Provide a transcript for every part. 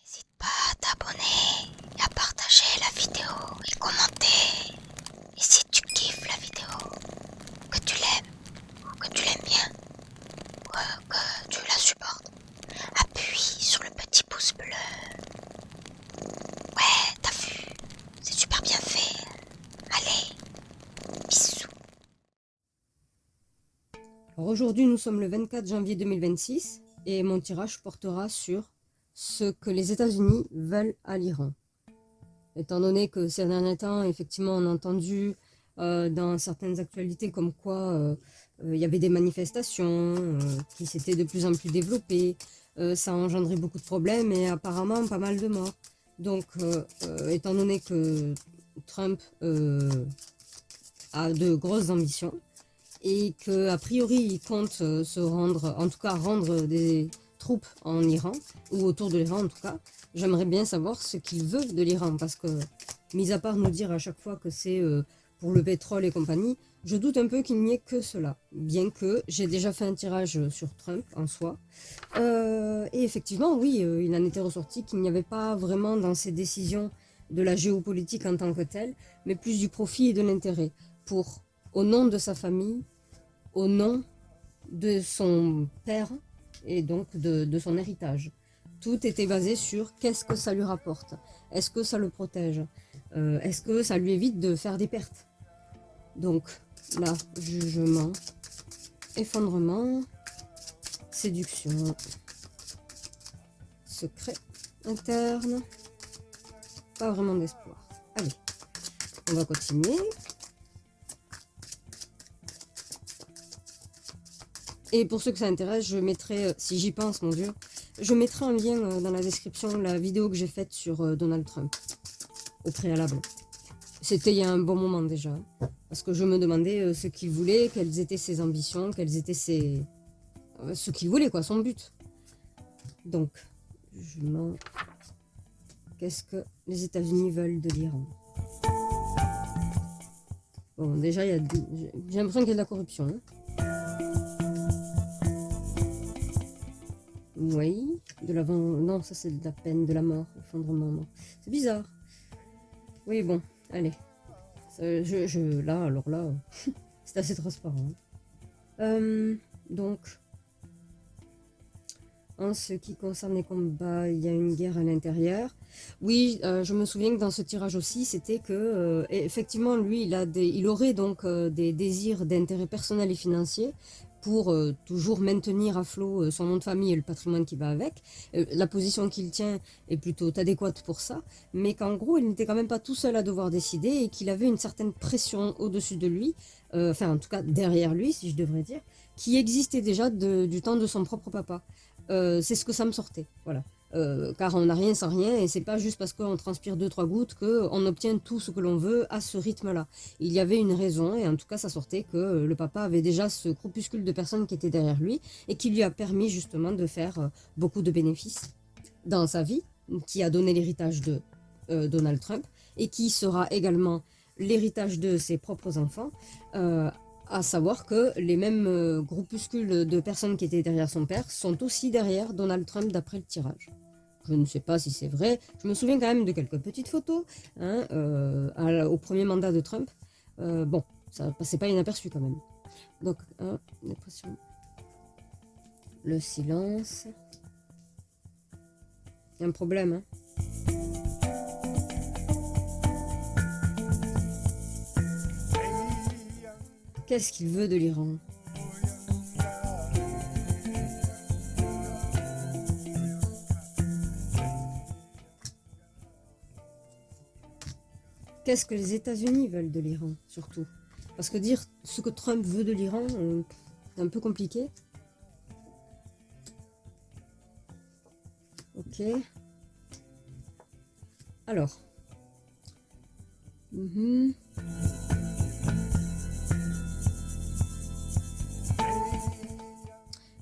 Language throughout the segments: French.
N'hésite pas à t'abonner et à partager la vidéo et commenter. Et si tu kiffes la vidéo, que tu l'aimes ou que tu l'aimes bien, ou que tu la supportes, appuie sur le petit pouce bleu. Ouais, t'as vu, c'est super bien fait. Allez, bisous. Alors aujourd'hui, nous sommes le 24 janvier 2026 et mon tirage portera sur ce que les États-Unis veulent à l'Iran. Étant donné que ces derniers temps, effectivement, on a entendu dans certaines actualités comme quoi il y avait des manifestations qui s'étaient de plus en plus développées, ça a engendré beaucoup de problèmes et apparemment pas mal de morts. Donc, étant donné que Trump a de grosses ambitions, et qu'a priori il compte se rendre, en tout cas rendre des troupes en Iran, ou autour de l'Iran en tout cas, j'aimerais bien savoir ce qu'il veut de l'Iran, parce que, mis à part nous dire à chaque fois que c'est pour le pétrole et compagnie, je doute un peu qu'il n'y ait que cela, bien que j'ai déjà fait un tirage sur Trump en soi. Et effectivement, oui, il en était ressorti qu'il n'y avait pas vraiment dans ses décisions de la géopolitique en tant que telle, mais plus du profit et de l'intérêt, pour, au nom de sa famille, au nom de son père et donc de son héritage. Tout était basé sur qu'est-ce que ça lui rapporte, est-ce que ça le protège, est-ce que ça lui évite de faire des pertes. Donc là, jugement, effondrement, séduction, secret interne, pas vraiment d'espoir. Allez, on va continuer. Et pour ceux que ça intéresse, je mettrai, si j'y pense, mon Dieu, je mettrai un lien dans la description, la vidéo que j'ai faite sur Donald Trump, au préalable. C'était il y a un bon moment déjà, parce que je me demandais ce qu'il voulait, quelles étaient ses ambitions, quelles étaient ses... ce qu'il voulait, quoi, son but. Donc, je m'en... Qu'est-ce que les États-Unis veulent de l'Iran? Bon, déjà, j'ai l'impression qu'il y a de la corruption. Hein. Oui, de l'avant. Non, ça c'est de la peine, de la mort, effondrement. Non. C'est bizarre. Oui, bon, allez. Là, alors là, c'est assez transparent. Donc, en ce qui concerne les combats, il y a une guerre à l'intérieur. Oui, je me souviens que dans ce tirage aussi, c'était que, effectivement, lui, il aurait donc des désirs d'intérêt personnel et financier pour toujours maintenir à flot son nom de famille et le patrimoine qui va avec. La position qu'il tient est plutôt adéquate pour ça, mais qu'en gros, il n'était quand même pas tout seul à devoir décider et qu'il avait une certaine pression au-dessus de lui, enfin en tout cas derrière lui, si je devrais dire, qui existait déjà du temps de son propre papa. C'est ce que ça me sortait, voilà. Car on n'a rien sans rien et c'est pas juste parce qu'on transpire 2-3 gouttes qu'on obtient tout ce que l'on veut à ce rythme-là. Il y avait une raison et en tout cas ça sortait que le papa avait déjà ce groupuscule de personnes qui étaient derrière lui et qui lui a permis justement de faire beaucoup de bénéfices dans sa vie, qui a donné l'héritage de Donald Trump et qui sera également l'héritage de ses propres enfants. À savoir que les mêmes groupuscules de personnes qui étaient derrière son père sont aussi derrière Donald Trump d'après le tirage. Je ne sais pas si c'est vrai. Je me souviens quand même de quelques petites photos hein, au premier mandat de Trump. Bon, ça passait pas inaperçu quand même. Donc, dépression. Le silence. Il y a un problème. Hein. Qu'est-ce qu'il veut de l'Iran? Qu'est-ce que les États-Unis veulent de l'Iran, surtout? Parce que dire ce que Trump veut de l'Iran, c'est un peu compliqué. Ok. Alors.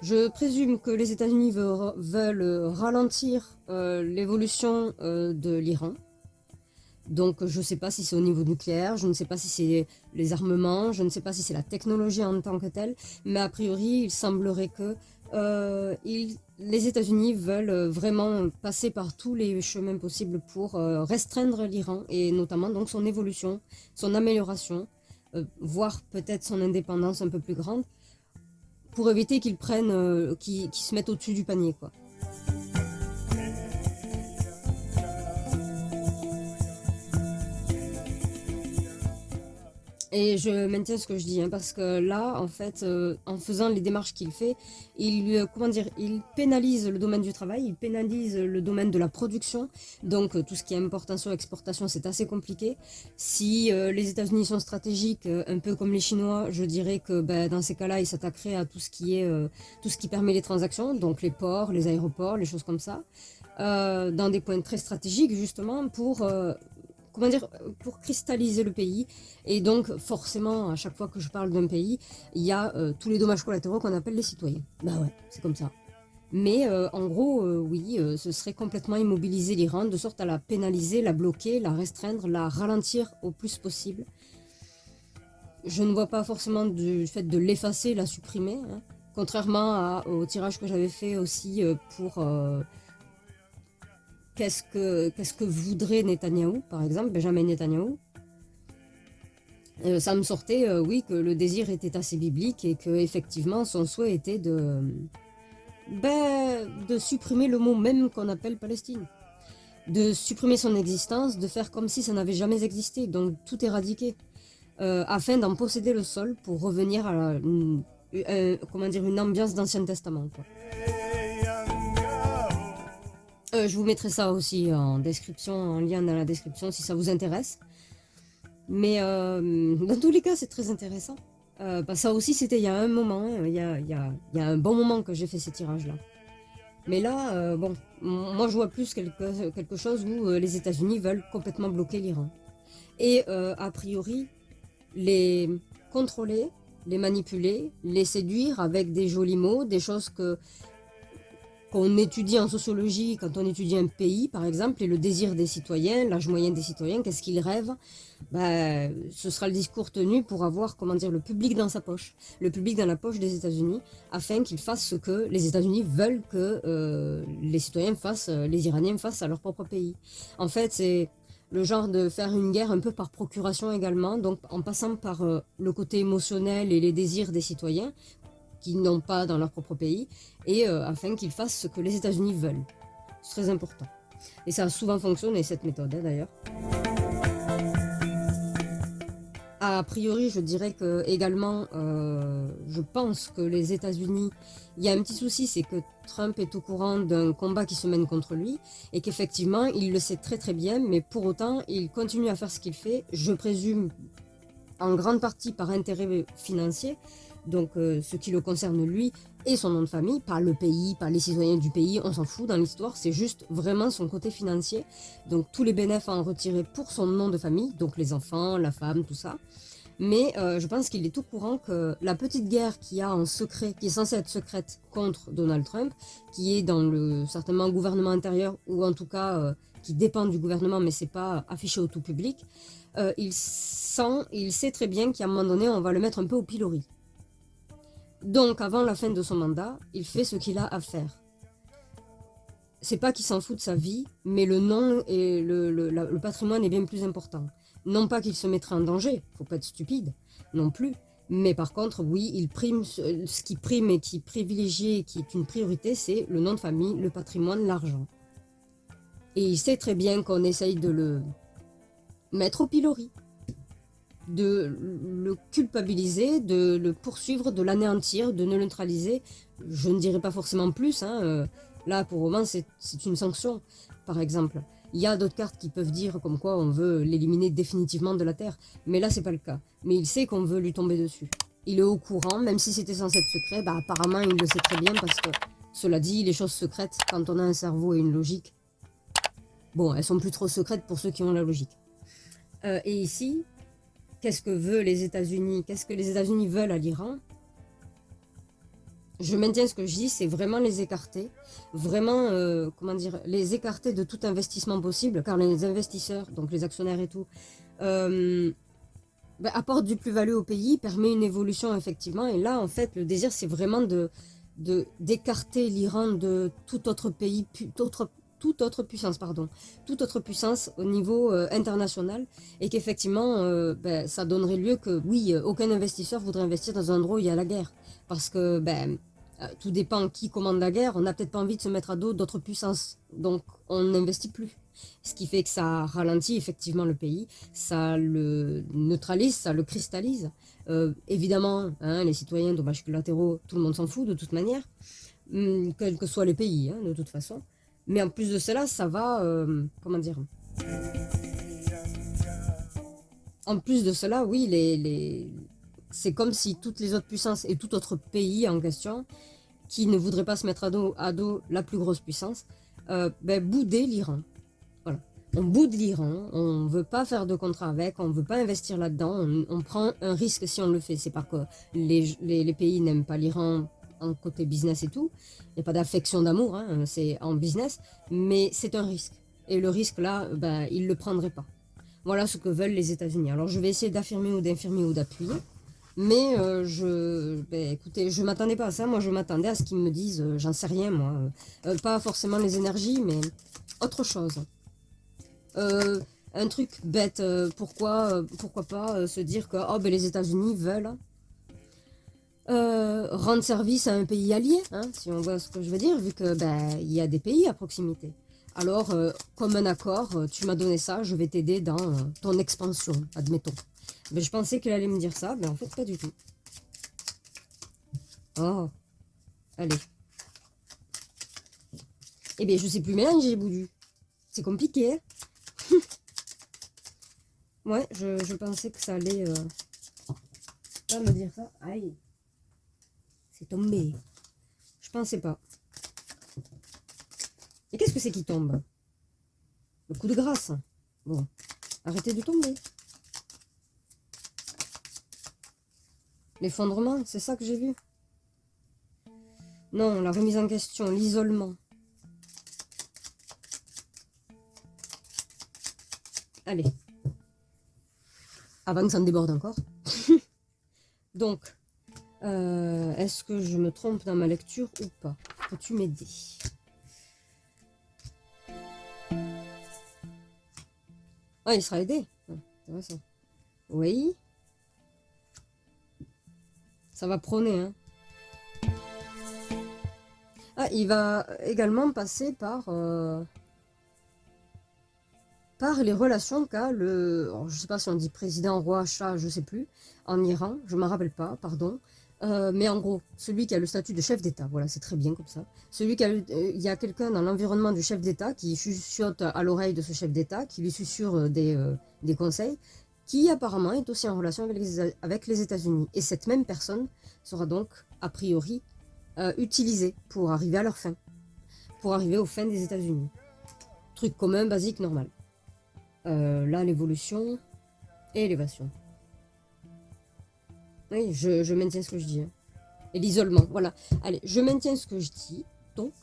Je présume que les États-Unis veulent ralentir l'évolution de l'Iran. Donc je ne sais pas si c'est au niveau nucléaire, je ne sais pas si c'est les armements, je ne sais pas si c'est la technologie en tant que telle, mais a priori il semblerait que les États-Unis veulent vraiment passer par tous les chemins possibles pour restreindre l'Iran et notamment donc son évolution, son amélioration, voire peut-être son indépendance un peu plus grande, pour éviter qu'ils prennent, qu'ils se mettent au-dessus du panier, quoi. Et je maintiens ce que je dis, hein, parce que là, en fait, en faisant les démarches qu'il fait, comment dire, il pénalise le domaine du travail, il pénalise le domaine de la production. Donc, tout ce qui est importation, exportation, c'est assez compliqué. Si les États-Unis sont stratégiques, un peu comme les Chinois, je dirais que ben, dans ces cas-là, ils s'attaqueraient à tout ce qui est, tout ce qui permet les transactions, donc les ports, les aéroports, les choses comme ça, dans des points très stratégiques justement comment dire, pour cristalliser le pays. Et donc, forcément, à chaque fois que je parle d'un pays, il y a tous les dommages collatéraux qu'on appelle les citoyens. Bah ouais, c'est comme ça. Mais en gros, oui, ce serait complètement immobiliser l'Iran, de sorte à la pénaliser, la bloquer, la restreindre, la ralentir au plus possible. Je ne vois pas forcément du fait de l'effacer, la supprimer, hein. Contrairement au tirage que j'avais fait aussi pour qu'est-ce que voudrait Netanyahou, par exemple, Benjamin Netanyahou. Ça me sortait, oui, que le désir était assez biblique et que effectivement son souhait était de supprimer le mot même qu'on appelle Palestine, de supprimer son existence, de faire comme si ça n'avait jamais existé, donc tout éradiquer, afin d'en posséder le sol pour revenir à comment dire, une ambiance d'Ancien Testament, quoi. Je vous mettrai ça aussi en description, en lien dans la description si ça vous intéresse. Mais dans tous les cas, c'est très intéressant. Ça aussi, c'était il y a un moment, hein, il y a un bon moment que j'ai fait ces tirages-là. Mais là, bon, moi je vois plus quelque chose où les États-Unis veulent complètement bloquer l'Iran. Et a priori, les contrôler, les manipuler, les séduire avec des jolis mots, des choses qu'on étudie en sociologie quand on étudie un pays, par exemple, et le désir des citoyens, l'âge moyen des citoyens, qu'est-ce qu'ils rêvent, ce sera le discours tenu pour avoir, comment dire, le public dans sa poche, le public dans la poche des États-Unis, afin qu'ils fassent ce que les États-Unis veulent que les citoyens fassent, les Iraniens fassent à leur propre pays. En fait, c'est le genre de faire une guerre un peu par procuration également, donc en passant par le côté émotionnel et les désirs des citoyens, qu'ils n'ont pas dans leur propre pays, et afin qu'ils fassent ce que les États-Unis veulent. C'est très important. Et ça a souvent fonctionné, cette méthode, hein, d'ailleurs. A priori, je dirais que également, je pense que les États-Unis, il y a un petit souci, c'est que Trump est au courant d'un combat qui se mène contre lui, et qu'effectivement, il le sait très très bien, mais pour autant, il continue à faire ce qu'il fait, je présume, en grande partie par intérêt financier, donc ce qui le concerne lui et son nom de famille, pas le pays, pas les citoyens du pays, on s'en fout dans l'histoire, c'est juste vraiment son côté financier, donc tous les bénéfices à en retirer pour son nom de famille, donc les enfants, la femme, tout ça. Mais je pense qu'il est au courant que la petite guerre qu'il y a en secret, qui est censée être secrète contre Donald Trump, qui est dans le certainement gouvernement intérieur, ou en tout cas qui dépend du gouvernement, mais c'est pas affiché au tout public, il sait très bien qu'à un moment donné, on va le mettre un peu au pilori. Donc, avant la fin de son mandat, il fait ce qu'il a à faire. C'est pas qu'il s'en fout de sa vie, mais le nom et le patrimoine est bien plus important. Non pas qu'il se mettrait en danger, faut pas être stupide, non plus. Mais par contre, oui, il prime, ce qui prime et qui privilégie, qui est une priorité, c'est le nom de famille, le patrimoine, l'argent. Et il sait très bien qu'on essaye de le mettre au pilori, de le culpabiliser, de le poursuivre, de l'anéantir, de le neutraliser. Je ne dirais pas forcément plus, hein. Là, pour le moment, c'est une sanction, par exemple. Il y a d'autres cartes qui peuvent dire comme quoi on veut l'éliminer définitivement de la Terre, mais là, c'est pas le cas. Mais il sait qu'on veut lui tomber dessus. Il est au courant, même si c'était censé être secret, apparemment, il le sait très bien parce que, cela dit, les choses secrètes, quand on a un cerveau et une logique, bon, elles sont plus trop secrètes pour ceux qui ont la logique. Et ici, qu'est-ce que veulent les États-Unis? Qu'est-ce que les États-Unis veulent à l'Iran? je maintiens ce que je dis, c'est vraiment les écarter, vraiment, comment dire, les écarter de tout investissement possible, car les investisseurs, donc les actionnaires et tout, euh, apportent du plus-value au pays, permet une évolution effectivement, et là en fait le désir c'est vraiment d'écarter l'Iran de tout autre pays, toute autre puissance, pardon, toute autre puissance au niveau international, et qu'effectivement ça donnerait lieu que oui, aucun investisseur voudrait investir dans un endroit où il y a la guerre, parce que tout dépend qui commande la guerre, on n'a peut-être pas envie de se mettre à dos d'autres puissances, donc on n'investit plus. Ce qui fait que ça ralentit effectivement le pays, ça le neutralise, ça le cristallise. Évidemment, hein, les citoyens, dommages collatéraux, tout le monde s'en fout de toute manière, quels que soient les pays, hein, de toute façon. Mais en plus de cela, ça va, comment dire, en plus de cela, oui, c'est comme si toutes les autres puissances et tout autre pays en question, qui ne voudrait pas se mettre à dos la plus grosse puissance, bouder l'Iran. Voilà. On boude l'Iran, on ne veut pas faire de contrat avec, on ne veut pas investir là-dedans, on prend un risque si on le fait. C'est parce que les pays n'aiment pas l'Iran en côté business et tout. Il n'y a pas d'affection d'amour, hein, c'est en business, mais c'est un risque. Et le risque là, ils ne le prendraient pas. Voilà ce que veulent les États-Unis. Alors je vais essayer d'affirmer ou d'infirmer ou d'appuyer. Mais écoutez, je m'attendais pas à ça. Moi, je m'attendais à ce qu'ils me disent, j'en sais rien, moi. Pas forcément les énergies, mais autre chose. Un truc bête, pourquoi pas se dire que oh, les États-Unis veulent rendre service à un pays allié, hein, si on voit ce que je veux dire, vu que il y a des pays à proximité. Alors, comme un accord, tu m'as donné ça, je vais t'aider dans ton expansion, admettons. Je pensais qu'elle allait me dire ça, mais en fait pas du tout. Oh, allez. Eh bien, je sais plus mélanger, Boudu. C'est compliqué, hein. Ouais, je pensais que ça allait pas me dire ça. Aïe, c'est tombé. Je pensais pas. Et qu'est-ce que c'est qui tombe? Le coup de grâce. Bon, arrêtez de tomber. L'effondrement, c'est ça que j'ai vu. Non, la remise en question, l'isolement. Allez. Avant que ça ne déborde encore. Donc, est-ce que je me trompe dans ma lecture ou pas? Peux-tu m'aider? Ah, il sera aidé. Intéressant. Oui. Ça va prôner, hein. Ah, il va également passer par les relations qu'a le... Alors, je sais pas si on dit président, roi, chat, je sais plus, en Iran, je m'en rappelle pas, pardon. Mais en gros, celui qui a le statut de chef d'État, voilà, c'est très bien comme ça. Celui qui a, il y a quelqu'un dans l'environnement du chef d'État qui chuchote à l'oreille de ce chef d'État, qui lui susurre des conseils, qui apparemment est aussi en relation avec les États-Unis. Et cette même personne sera donc, a priori, utilisée pour arriver à leur fin, pour arriver aux fins des États-Unis. Truc commun, basique, normal. Là, l'évolution et l'élévation. Oui, je maintiens ce que je dis. Hein. Et l'isolement, voilà. Allez, je maintiens ce que je dis. Donc,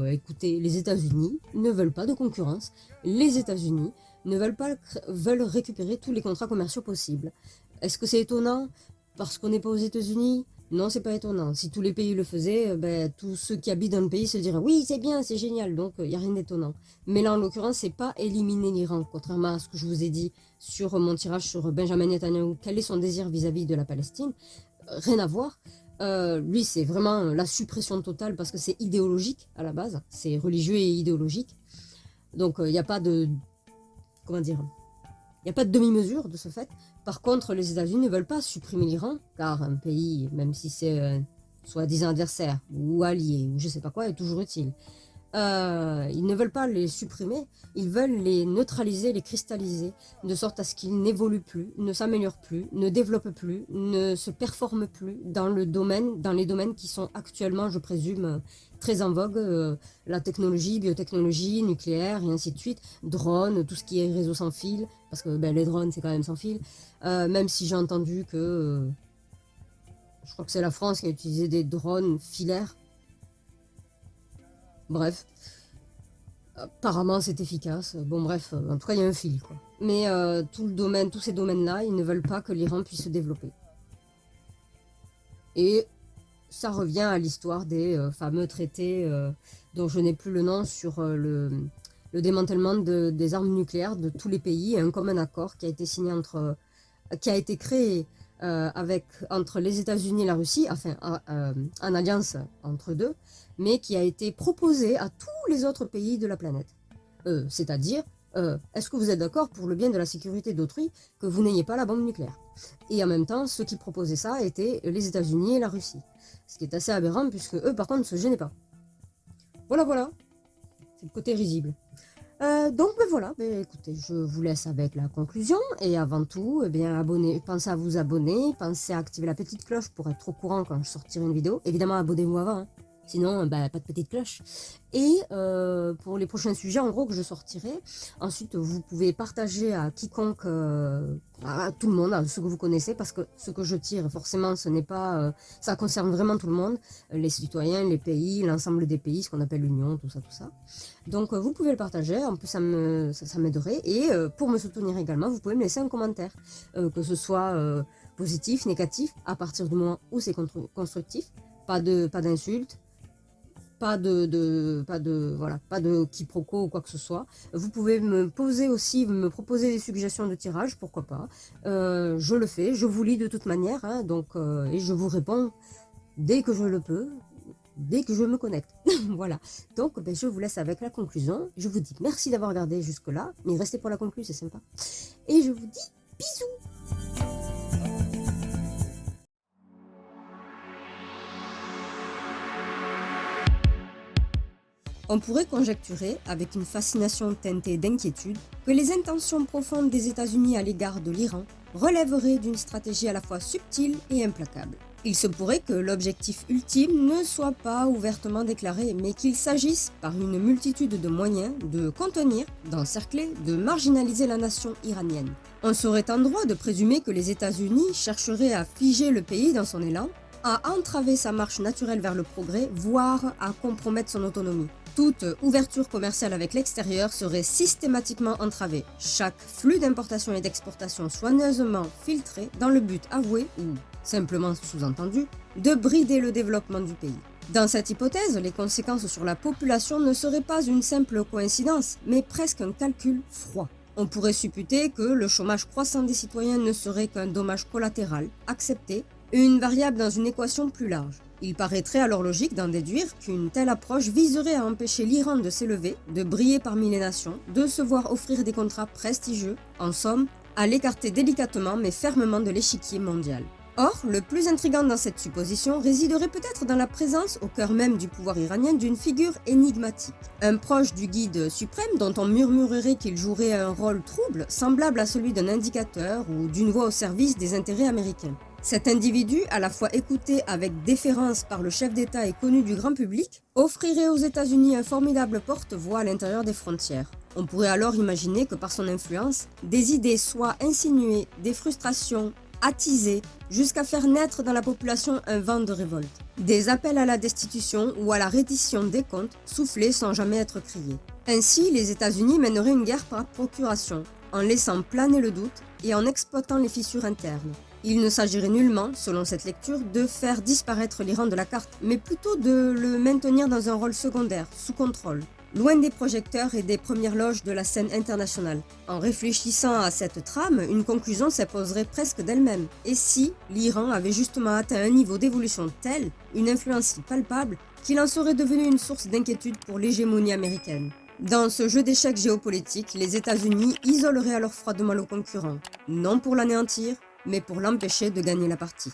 écoutez, les États-Unis ne veulent pas de concurrence. Les États-Unis ne veulent récupérer tous les contrats commerciaux possibles. Est-ce que c'est étonnant parce qu'on n'est pas aux États-Unis? Non, c'est pas étonnant. Si tous les pays le faisaient, tous ceux qui habitent dans le pays se diraient oui, c'est bien, c'est génial. Donc, il n'y a rien d'étonnant. Mais là, en l'occurrence, c'est pas éliminer l'Iran, contrairement à ce que je vous ai dit sur mon tirage sur Benjamin Netanyahu. Quel est son désir vis-à-vis de la Palestine? Rien à voir. Lui, c'est vraiment la suppression totale parce que c'est idéologique à la base. C'est religieux et idéologique. Donc, il n'y a pas de... Comment dire? Il n'y a pas de demi-mesure de ce fait. Par contre, les États-Unis ne veulent pas supprimer l'Iran, car un pays, même si c'est soi-disant adversaire, ou allié, ou je sais pas quoi, est toujours utile. Ils ne veulent pas les supprimer, ils veulent les neutraliser, les cristalliser, de sorte à ce qu'ils n'évoluent plus, ne s'améliorent plus, ne développent plus, ne se performent plus dans les domaines qui sont actuellement, je présume, très en vogue, la technologie, biotechnologie, nucléaire, et ainsi de suite, drones, tout ce qui est réseau sans fil, parce que les drones c'est quand même sans fil, même si j'ai entendu que Je crois que c'est la France qui a utilisé des drones filaires. Bref, apparemment c'est efficace. Bon bref, en tout cas il y a un fil quoi. Mais tous ces domaines-là, ils ne veulent pas que l'Iran puisse se développer. Et ça revient à l'histoire des fameux traités dont je n'ai plus le nom sur le démantèlement des armes nucléaires de tous les pays, un commun accord qui a été signé qui a été créé entre les États-Unis et la Russie, enfin en alliance entre deux, mais qui a été proposé à tous les autres pays de la planète. C'est-à-dire, est-ce que vous êtes d'accord pour le bien de la sécurité d'autrui que vous n'ayez pas la bombe nucléaire? Et en même temps, ceux qui proposaient ça étaient les États-Unis et la Russie. Ce qui est assez aberrant puisque eux, par contre, ne se gênaient pas. Voilà. C'est le côté risible. Donc voilà, écoutez, je vous laisse avec la conclusion. Et avant tout, pensez à vous abonner, pensez à activer la petite cloche pour être au courant quand je sortirai une vidéo. Évidemment, abonnez-vous avant, hein. Sinon, pas de petite cloche. Et pour les prochains sujets, en gros, que je sortirai, ensuite, vous pouvez partager à quiconque, à tout le monde, à ceux que vous connaissez, parce que ce que je tire, forcément, ce n'est pas... ça concerne vraiment tout le monde, les citoyens, les pays, l'ensemble des pays, ce qu'on appelle l'Union, tout ça. Donc, vous pouvez le partager, en plus, ça m'aiderait. Et pour me soutenir également, vous pouvez me laisser un commentaire, que ce soit positif, négatif, à partir du moment où c'est constructif, pas d'insultes, pas de quiproquo ou quoi que ce soit. Vous pouvez me proposer des suggestions de tirage, pourquoi pas. Je le fais, je vous lis de toute manière, hein, donc, et je vous réponds dès que je le peux, dès que je me connecte. Voilà. Donc, je vous laisse avec la conclusion. Je vous dis merci d'avoir regardé jusque-là, mais restez pour la conclusion, c'est sympa. Et je vous dis bisous. On pourrait conjecturer, avec une fascination teintée d'inquiétude, que les intentions profondes des États-Unis à l'égard de l'Iran relèveraient d'une stratégie à la fois subtile et implacable. Il se pourrait que l'objectif ultime ne soit pas ouvertement déclaré, mais qu'il s'agisse, par une multitude de moyens, de contenir, d'encercler, de marginaliser la nation iranienne. On serait en droit de présumer que les États-Unis chercheraient à figer le pays dans son élan, à entraver sa marche naturelle vers le progrès, voire à compromettre son autonomie. Toute ouverture commerciale avec l'extérieur serait systématiquement entravée, chaque flux d'importation et d'exportation soigneusement filtré dans le but avoué, ou simplement sous-entendu, de brider le développement du pays. Dans cette hypothèse, les conséquences sur la population ne seraient pas une simple coïncidence, mais presque un calcul froid. On pourrait supputer que le chômage croissant des citoyens ne serait qu'un dommage collatéral, accepté, une variable dans une équation plus large. Il paraîtrait alors logique d'en déduire qu'une telle approche viserait à empêcher l'Iran de s'élever, de briller parmi les nations, de se voir offrir des contrats prestigieux, en somme, à l'écarter délicatement mais fermement de l'échiquier mondial. Or, le plus intrigant dans cette supposition résiderait peut-être dans la présence, au cœur même du pouvoir iranien, d'une figure énigmatique. Un proche du guide suprême dont on murmurerait qu'il jouerait un rôle trouble, semblable à celui d'un indicateur ou d'une voix au service des intérêts américains. Cet individu, à la fois écouté avec déférence par le chef d'État et connu du grand public, offrirait aux États-Unis un formidable porte-voix à l'intérieur des frontières. On pourrait alors imaginer que par son influence, des idées soient insinuées, des frustrations attisées, jusqu'à faire naître dans la population un vent de révolte. Des appels à la destitution ou à la reddition des comptes soufflés sans jamais être criés. Ainsi, les États-Unis mèneraient une guerre par procuration, en laissant planer le doute et en exploitant les fissures internes. Il ne s'agirait nullement, selon cette lecture, de faire disparaître l'Iran de la carte, mais plutôt de le maintenir dans un rôle secondaire, sous contrôle, loin des projecteurs et des premières loges de la scène internationale. En réfléchissant à cette trame, une conclusion s'imposerait presque d'elle-même. Et si l'Iran avait justement atteint un niveau d'évolution tel, une influence si palpable, qu'il en serait devenu une source d'inquiétude pour l'hégémonie américaine? Dans ce jeu d'échecs géopolitique, les États-Unis isoleraient alors froidement le concurrent, non pour l'anéantir, mais pour l'empêcher de gagner la partie.